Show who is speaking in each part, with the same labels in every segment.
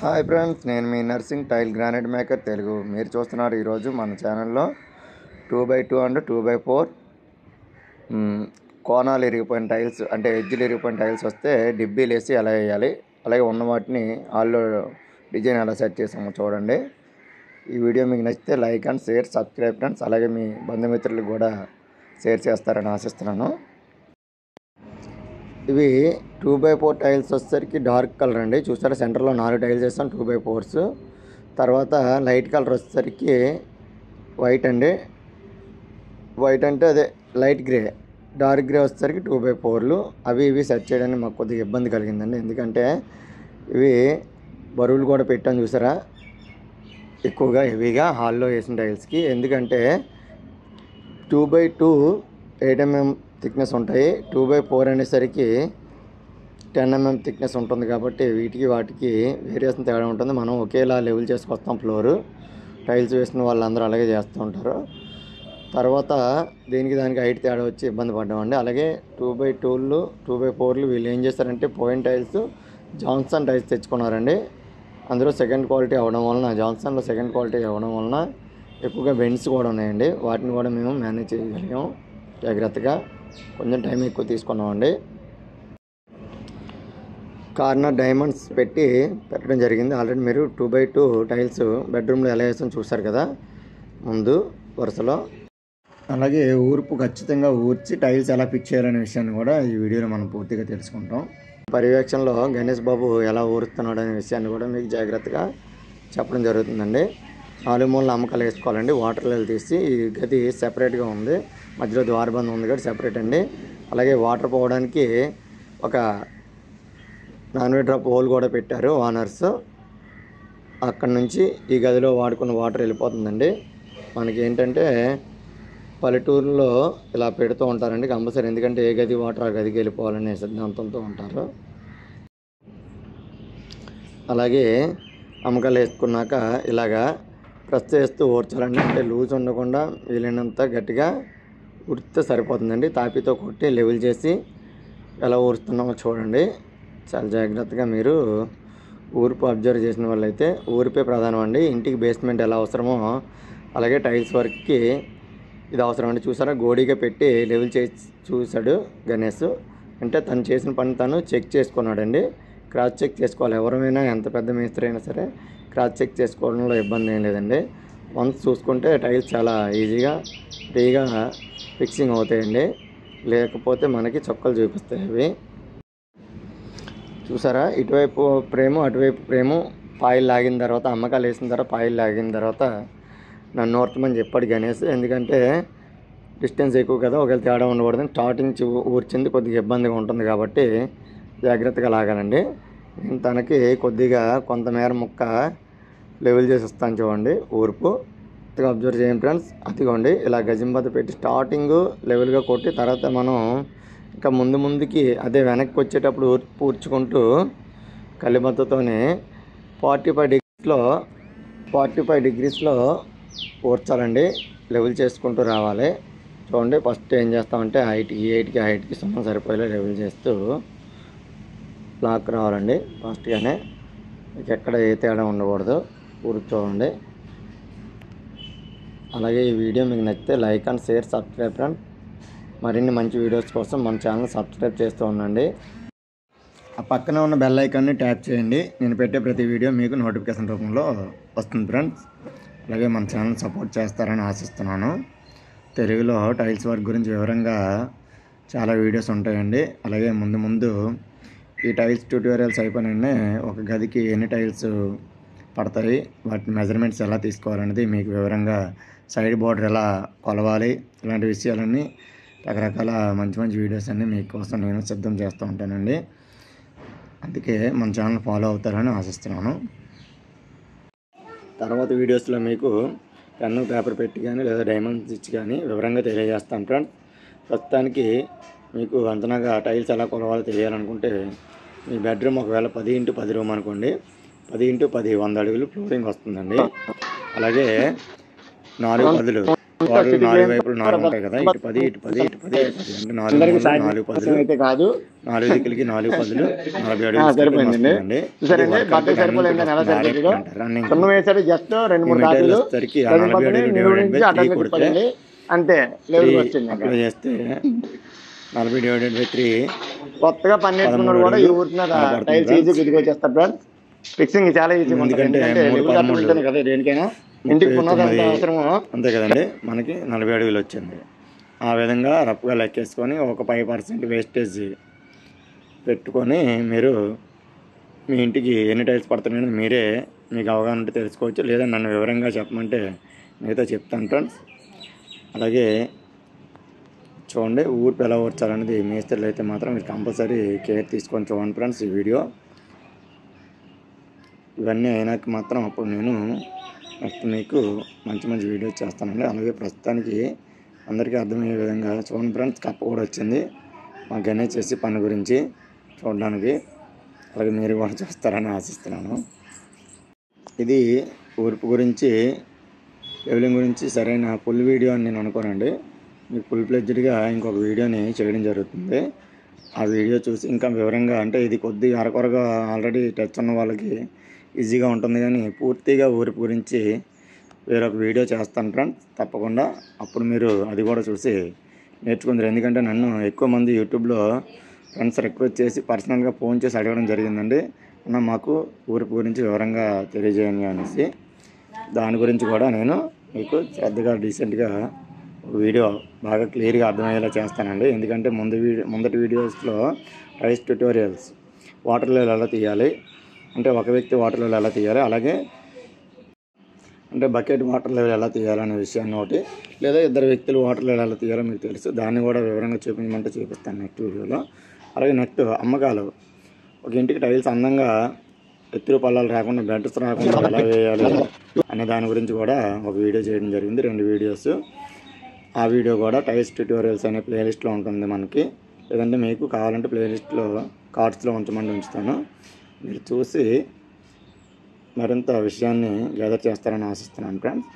Speaker 1: Hi friends, నేను మీ Narsing tile granite maker Telugu. మీరు చూస్తున్నారు ఈరోజు మన ఛానల్లో 2x2 అండ్ 2x4 కోణాలు ఇరిగిపోయిన టైల్స్, అంటే ఎడ్జ్లు ఇరిగిపోయిన టైల్స్ వస్తే డిబ్బీలు వేసి ఎలా వేయాలి, అలాగే ఉన్న వాటిని హాల్లో డిజైన్ ఎలా సెట్ చేసామో చూడండి. ఈ వీడియో మీకు నచ్చితే like and share, subscribe friends. అలాగే మీ బంధుమిత్రులకు కూడా షేర్ చేస్తారని ఆశిస్తున్నాను. ఇవి 2x4 టైల్స్ వచ్చేసరికి డార్క్ కలర్ అండి. చూసారా, సెంటర్లో 4 టైల్స్ వేస్తాం 2x4s. తర్వాత లైట్ కలర్ వచ్చేసరికి వైట్ అండి. వైట్ అంటే అదే లైట్ గ్రే. డార్క్ గ్రే వచ్చేసరికి 2x4లు. ఇవి సెట్ చేయడానికి మాకు కొద్దిగా ఇబ్బంది కలిగిందండి. ఎందుకంటే ఇవి బరువులు కూడా పెట్టాను చూసారా, ఎక్కువగా హెవీగా హాల్లో వేసిన టైల్స్కి. ఎందుకంటే 2x2 8 mm థిక్నెస్ ఉంటాయి, 2x4 అనేసరికి 10 mm థిక్నెస్ ఉంటుంది. కాబట్టి వీటికి వాటికి వేరియేషన్ తేడా ఉంటుంది. మనం ఒకేలా లెవెల్ చేసుకొస్తాం ఫ్లోరు. టైల్స్ వేసిన వాళ్ళందరూ అలాగే చేస్తూ ఉంటారు. తర్వాత దానికి హైట్ తేడా వచ్చి ఇబ్బంది పడ్డామండి. అలాగే 2x2లు 2x4లు వీళ్ళు ఏం చేస్తారంటే పోయిన టైల్స్ జాన్సన్ టైల్స్ తెచ్చుకున్నారండి. అందులో సెకండ్ క్వాలిటీ అవ్వడం వలన, జాన్సన్లో సెకండ్ క్వాలిటీ అవ్వడం వలన ఎక్కువగా బెండ్స్ కూడా ఉన్నాయండి. వాటిని కూడా మేము మేనేజ్ చేయగలిగాము జాగ్రత్తగా. కొంచెం టైం ఎక్కువ తీసుకున్నామండి. కార్నర్ డైమండ్స్ పెట్టడం జరిగింది. ఆల్రెడీ మీరు 2x2 టైల్స్ బెడ్రూమ్లో ఎలా వేసామో చూసారు కదా ముందు వరుసలో. అలాగే ఊర్పు ఖచ్చితంగా ఊర్చి టైల్స్ ఎలా ఫిక్స్ చేయాలనే విషయాన్ని కూడా ఈ వీడియోలో మనం పూర్తిగా తెలుసుకుంటాం. పర్యవేక్షణలో గణేష్ బాబు ఎలా ఊరుస్తున్నాడు అనే విషయాన్ని కూడా మీకు జాగ్రత్తగా చెప్పడం జరుగుతుందండి. 4 మూలల అమ్మకాలు వేసుకోవాలండి. వాటర్ లెవెల్ తీసి ఈ గది సెపరేట్గా ఉంది, మధ్యలో ద్వారబంధం ఉంది కాబట్టి సెపరేట్ అండి. అలాగే వాటర్ పోవడానికి ఒక నాన్-వెజ్ డ్రాప్ హోల్ కూడా పెట్టారు ఓనర్స్. అక్కడి నుంచి ఈ గదిలో వాడుకున్న వాటర్ వెళ్ళిపోతుందండి. మనకి ఏంటంటే పల్లెటూరులో ఇలా పెడుతూ ఉంటారండి కంపల్సరీ. ఎందుకంటే ఏ గది వాటర్ ఆ గదికి వెళ్ళిపోవాలనే సిద్ధాంతంతో ఉంటారు. అలాగే అమ్మకాలు వేసుకున్నాక ఇలాగా ప్రెస్ చేస్తూ ఊడ్చాలండి. అంటే లూజ్ ఉండకుండా వీలైనంత గట్టిగా ఉడితే సరిపోతుందండి. తాపితో కొట్టి లెవెల్ చేసి ఎలా ఊరుస్తున్నామో చూడండి. చాలా జాగ్రత్తగా మీరు ఊర్పు అబ్జర్వ్ చేసిన వాళ్ళైతే ఊరిపే ప్రధానం అండి. ఇంటికి బేస్మెంట్ ఎలా అవసరమో అలాగే టైల్స్ వర్క్కి ఇది అవసరం అండి. చూసారా, గోడీగా పెట్టి లెవెల్ చేసి చూశాడు గణేష్. అంటే తను చేసిన పని తను చెక్ చేసుకున్నాడండి. క్రాస్ చెక్ చేసుకోవాలి. ఎవరైనా ఎంత పెద్ద మేస్త్రి అయినా సరే క్రాస్ చెక్ చేసుకోవడంలో ఇబ్బంది ఏం లేదండి. వన్స్ చూసుకుంటే టైల్స్ చాలా ఈజీగా ఫ్రీగా ఫిక్సింగ్ అవుతాయండి. లేకపోతే మనకి చొక్కలు చూపిస్తాయి అవి. చూసారా, ఇటువైపు ఫ్రేము అటువైపు ఫ్రేము పాయిల్ లాగిన తర్వాత, అమ్మకాలు వేసిన తర్వాత పాయిల్ లాగిన తర్వాత నన్ను ఓర్చమని చెప్పాడు గణేష్. ఎందుకంటే డిస్టెన్స్ ఎక్కువ కదా, ఒకవేళ తేడా ఉండకూడదని. స్టార్టింగ్ ఊర్చింది కొద్దిగా ఇబ్బందిగా ఉంటుంది కాబట్టి జాగ్రత్తగా లాగాలండి. నేను తనకి కొద్దిగా కొంతమేర ముక్క లెవెల్ చేసి వస్తాను చూడండి. ఊర్పు అబ్జర్వ్ చేయండి ఫ్రెండ్స్. అదిగోండి ఇలా గజింబద్ద పెట్టి స్టార్టింగ్ లెవెల్గా కొట్టి, తర్వాత మనం ఇంకా ముందుకి అదే వెనక్కి వచ్చేటప్పుడు ఊర్చుకుంటూ కలిబద్దతోనే 45 డిగ్రీస్లో ఊర్చాలండి. లెవెల్ చేసుకుంటూ రావాలి. చూడండి, ఫస్ట్ ఏం చేస్తామంటే హైట్కి సున్నం సరిపోయేలా లెవెల్ చేస్తూ లాక్ రావాలండి ఫాస్ట్గానే. మీకు ఎక్కడ ఏ తేడా ఉండకూడదు. కూర్చోండి. అలాగే ఈ వీడియో మీకు నచ్చితే like and share, subscribe friend. మరిన్ని మంచి వీడియోస్ కోసం మన ఛానల్ సబ్స్క్రైబ్ చేస్తూ ఉండండి. ఆ పక్కన ఉన్న బెల్ ఐకాన్ని ట్యాప్ చేయండి. నేను పెట్టే ప్రతి వీడియో మీకు నోటిఫికేషన్ రూపంలో వస్తుంది ఫ్రెండ్స్. అలాగే మన ఛానల్ సపోర్ట్ చేస్తారని ఆశిస్తున్నాను. తెలుగులో టైల్స్ వర్క్ గురించి వివరంగా చాలా వీడియోస్ ఉంటాయండి. అలాగే ముందు ఈ టైల్స్ ట్యూటోరియల్స్ అయిపోయినాయి. ఒక గదికి ఎన్ని టైల్స్ పడతాయి, వాటి మెజర్మెంట్స్ ఎలా తీసుకోవాలనేది మీకు వివరంగా, సైడ్ బోర్డర్ ఎలా కొలవాలి, ఇలాంటి విషయాలన్నీ రకరకాల మంచి వీడియోస్ అన్నీ మీకోసం నేను సిద్ధం చేస్తూ ఉంటానండి. అందుకే మన ఛానల్ ఫాలో అవుతారని ఆశిస్తున్నాను. తర్వాత వీడియోస్లో మీకు పెన్ను పేపర్ పెట్టి కానీ లేదా డైమండ్స్ ఇచ్చి కానీ వివరంగా తెలియజేస్తాను ఫ్రెండ్. ప్రస్తుతానికి మీకు అంతనాగా టైల్స్ ఎలా కొలవాలో తెలియాలనుకుంటే, మీ బెడ్రూమ్ ఒకవేళ 10x10 రూమ్ అనుకోండి, 10x10 100 అడుగులు ఫ్లోరింగ్ వస్తుందండి. అలాగే 4 10 వాటర్ 4 వైపులు 4 ఉంటాయి కదా, ఇటు 10 ఇటు 10 ఇటు 10 ఇటు 10 అంటే 4 మూలలు 4 పదులు అయితే కాదు, 4 దిక్కులకి 4 పదులు 40 అడుగులు సరిపోయిందండి. సున్నం వేసాడు జస్ట్ 2-3 కాపీలు వచ్చేసరికి 40 అడుగులు డివైడెడ్ బై 3 కొడితే అంతే లెవెల్కి వచ్చింది. అప్లై చేస్తే 40 డివైడెడ్ బై 3 కొత్తగా పని నేర్చుకున్నాడు కూడా ఈ ఊరి మీద టైల్స్ ఈజీ గుదికి వచ్చేస్తారు ఫ్రెండ్స్. ఫిక్సింగ్ చాలా ఈజీ, ఎందుకంటే కదా దేనికైనా ఇంటికి పునాది అవసరమో అంతే కదండి. మనకి 40 అడుగులు వచ్చింది. ఆ విధంగా రఫ్గా లెక్కేసుకొని ఒక 5% వేస్టేజ్ పెట్టుకొని మీరు మీ ఇంటికి ఎన్ని టైల్స్ పడుతున్నాయని మీరే మీకు అవగాహన ఉంటే తెలుసుకోవచ్చు, లేదా నన్ను వివరంగా చెప్పమంటే మిగతా చెప్తాను ఫ్రెండ్స్. అలాగే చూడండి ఊర్పు ఎలా ఊడ్చాలనేది మేస్త్రీలు అయితే మాత్రం మీరు కంపల్సరీ కేర్ తీసుకొని చూడండి ఫ్రెండ్స్. ఈ వీడియో ఇవన్నీ అయినాక మాత్రం అప్పుడు నేను నెక్స్ట్ మీకు మంచి మంచి వీడియోస్ చేస్తానండి. అలాగే ప్రస్తుతానికి అందరికీ అర్థమయ్యే విధంగా చూడండి ఫ్రెండ్స్, కప్ప కూడా వచ్చింది మా గణేష్ చేసి పని గురించి చూడడానికి. అలాగే మీరు కూడా చూస్తారని ఆశిస్తున్నాను. ఇది ఊర్పు గురించి లెవెలింగ్ గురించి సరైన ఫుల్ వీడియో అని నేను అనుకోనండి. మీకు ఫుల్ ఫ్లెడ్జ్డ్గా ఇంకొక వీడియోని చేయడం జరుగుతుంది. ఆ వీడియో చూసి ఇంకా వివరంగా, అంటే ఇది కొద్దిగా అరకొరగా ఆల్రెడీ టచ్ ఉన్న వాళ్ళకి ఈజీగా ఉంటుంది, కానీ పూర్తిగా ఊర్పు గురించి వేరొక వీడియో చేస్తాను ఫ్రెండ్స్ తప్పకుండా. అప్పుడు మీరు అది కూడా చూసి నేర్చుకుంటారు. ఎందుకంటే నన్ను ఎక్కువ మంది యూట్యూబ్లో ఫ్రెండ్స్ రిక్వెస్ట్ చేసి పర్సనల్గా ఫోన్ చేసి అడగడం జరిగిందండి, అన్న మాకు ఊర్పు గురించి వివరంగా తెలియజేయండి అనేసి. దాని గురించి కూడా నేను మీకు శ్రద్ధగా డీసెంట్గా వీడియో బాగా క్లియర్గా అర్థమయ్యేలా చేస్తానండి. ఎందుకంటే ముందటి వీడియోస్లో టైల్స్ ట్యుటోరియల్స్ వాటర్ లెవెల్ ఎలా తీయాలి, అంటే ఒక వ్యక్తి వాటర్ లెవెల్ ఎలా తీయాలి, అలాగే అంటే బకెట్ వాటర్ లెవెల్ ఎలా తీయాలనే విషయాన్ని ఒకటి, లేదా ఇద్దరు వ్యక్తులు వాటర్ లెవెల్ ఎలా తీయాలో మీకు తెలుసు, దాన్ని కూడా వివరంగా చూపించమంటే చూపిస్తాను నెక్స్ట్ వీడియోలో. అలాగే నెక్స్ట్ అమ్మకాలు, ఒక ఇంటికి టైల్స్ అందంగా ఎత్తులు పల్లాలు రాకుండా బెడ్స్ రాకుండా ఎలా వేయాలి అనే దాని గురించి కూడా ఒక వీడియో చేయడం జరిగింది, 2 వీడియోస్. ఆ వీడియో కూడా టైల్స్ ట్యుటోరియల్స్ అనే ప్లేలిస్ట్లో ఉంటుంది మనకి, లేదంటే మీకు కావాలంటే ప్లేలిస్ట్లో కార్డ్స్లో ఉంచుతాను. మీరు చూసి మరింత విషయాన్ని గ్యాదర్ చేస్తారని ఆశిస్తున్నాను ఫ్రెండ్స్.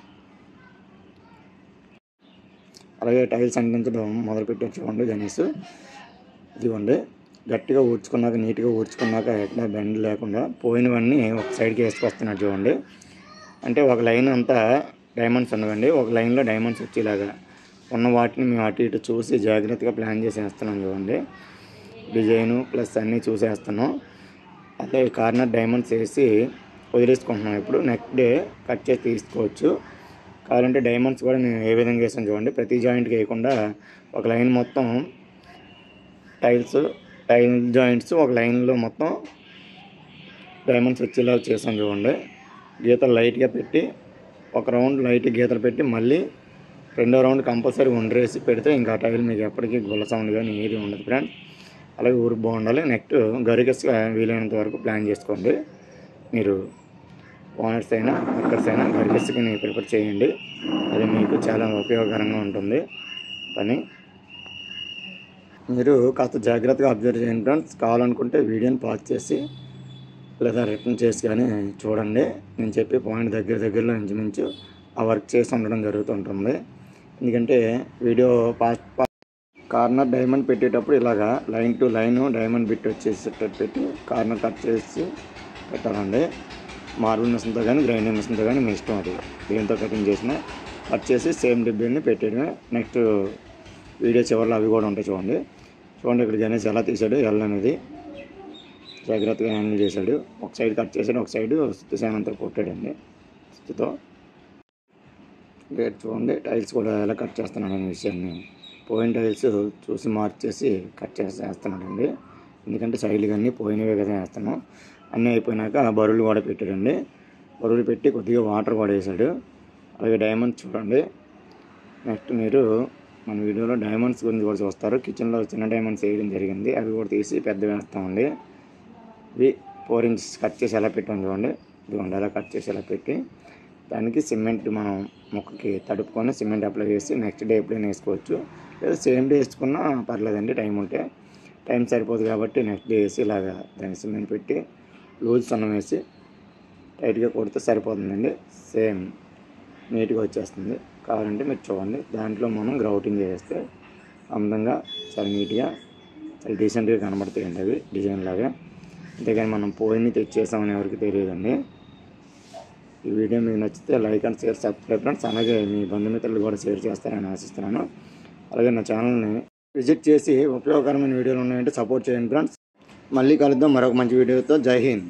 Speaker 1: అలాగే టైల్స్ అంటించడం మొదలుపెట్టి చూడండి గణేష్, ఇదిగోండి గట్టిగా ఊడ్చుకున్నాక నీట్గా ఊడ్చుకున్నాక ఎట్లా బెండ్ లేకుండా పోయినవన్నీ ఒక సైడ్కి వేసుకొస్తున్నాడు చూడండి. అంటే ఒక లైన్ అంతా డైమండ్స్ ఉండవండి, ఒక లైన్లో డైమండ్స్ వచ్చేలాగా ఉన్న వాటిని మేము అటు ఇటు చూసి జాగ్రత్తగా ప్లాన్ చేసి వేస్తున్నాం చూడండి. డిజైను ప్లస్ అన్నీ చూసేస్తున్నాం. అదే కార్నర్ డైమండ్స్ వేసి వదిలేసుకుంటున్నాం. ఇప్పుడు నెక్స్ట్ డే కట్ చేసి తీసుకోవచ్చు. కావాలంటే డైమండ్స్ కూడా నేను ఏ విధంగా వేసాను చూడండి, ప్రతి జాయింట్కి వేయకుండా ఒక లైన్ మొత్తం టైల్ జాయింట్స్ ఒక లైన్లో మొత్తం డైమండ్స్ వచ్చేలా చేసాను చూడండి. గీతలు లైట్గా పెట్టి ఒక రౌండ్ లైట్ గీతలు పెట్టి మళ్ళీ రెండో రౌండ్ కంపల్సరీ ఉండరేసి పెడితే ఇంకా టైల్ మీకు ఎప్పటికీ గుల్ల సౌండ్ కానీ ఏది ఉండదు ఫ్రెండ్. అలాగే ఊరికి బాగుండాలి. నెక్స్ట్ గరికస్గా వీలైనంత వరకు ప్లాన్ చేసుకోండి. మీరు ఓనర్స్ అయినా వర్కర్స్ అయినా గరికస్కి ప్రిపేర్ చేయండి, అది మీకు చాలా ఉపయోగకరంగా ఉంటుంది పని. మీరు కాస్త జాగ్రత్తగా అబ్జర్వ్ చేయండి ఫ్రెండ్స్. కావాలనుకుంటే వీడియోని పాజ్ చేసి లేదా రిటర్న్ చేసి కానీ చూడండి. నేను చెప్పే పాయింట్ దగ్గరలో ఇంచుమించు ఆ వర్క్ చేసి ఉండడం జరుగుతుంటుంది. ఎందుకంటే వీడియో కార్నర్ డైమండ్ పెట్టేటప్పుడు ఇలాగా line to line diamond bit వచ్చేసేటట్టు పెట్టి కార్నర్ కట్ చేసి పెట్టాలండి. మార్బుల్ మిషన్తో కానీ గ్రైండింగ్ మిషన్తో కానీ మీ ఇష్టం, అది దేంతో కటింగ్ చేసినా కట్ చేసి సేమ్ డిబ్బీని పెట్టేయడమే. నెక్స్ట్ వీడియో చివరిలో అవి కూడా ఉంటాయి చూడండి. ఇక్కడ గణేష్ ఎలా తీసాడు ఎల్ అనేది జాగ్రత్తగా హ్యాండిల్ చేశాడు. ఒక సైడ్ కట్ చేశాడు, ఒక సైడ్ సుత్తి సాయంతో కొట్టాడండి సుత్తితో. రేట్ చూడండి టైల్స్ కూడా ఎలా కట్ చేస్తున్నాడు అనే విషయాన్ని పోయిన టైల్స్ చూసి మార్చేసి కట్ చేస్తున్నాడండి. ఎందుకంటే సైడ్లు అన్నీ పోయినవే కదా వేస్తున్నాం. అన్నీ అయిపోయినాక బరువులు కూడా పెట్టాడండి. బరువులు పెట్టి కొద్దిగా వాటర్ కూడా వేసాడు. అలాగే డైమండ్స్ చూడండి. నెక్స్ట్ మీరు మన వీడియోలో డైమండ్స్ గురించి కూడా చూస్తారు. కిచెన్లో చిన్న డైమండ్స్ వేయడం జరిగింది, అవి కూడా తీసి పెద్ద వేస్తామండి. ఇవి 4 ఇంచెస్ కట్ చేసి ఎలా పెట్టాం చూడండి. ఇదిగోండి ఎలా కట్ చేసి ఎలా పెట్టి దానికి సిమెంట్ మనం మొక్కకి తడుపుకొని సిమెంట్ అప్లై చేసి నెక్స్ట్ డే ఎప్పుడైనా వేసుకోవచ్చు, లేదా సేమ్ డే వేసుకున్నా పర్లేదండి. టైం ఉంటే, టైం సరిపోదు కాబట్టి నెక్స్ట్ డే వేసి ఇలాగా దాన్ని సిమెంట్ పెట్టి లూజ్ సన్నం వేసి టైట్గా కొడితే సరిపోతుందండి. సేమ్ నీట్గా వచ్చేస్తుంది. కావాలంటే మీరు చూడండి. దాంట్లో మనం గ్రౌటింగ్ చేస్తే అందంగా చాలా నీట్గా చాలా డీసెంట్గా కనబడతాయండి అవి డిజైన్ లాగా. అంతేగాని మనం పోయిని తెచ్చేసామని ఎవరికి తెలియదండి. ఈ వీడియో మీకు నచ్చితే like and share, subscribe friends. అలాగే మీ బంధుమిత్రులు కూడా షేర్ చేస్తారని ఆశిస్తున్నాను. అలాగే నా ఛానల్ని విజిట్ చేసి ఉపయోగకరమైన వీడియోలు ఉన్నాయంటే సపోర్ట్ చేయండి ఫ్రెండ్స్. మళ్ళీ కలుద్దాం మరొక మంచి వీడియోతో. జై హింద్.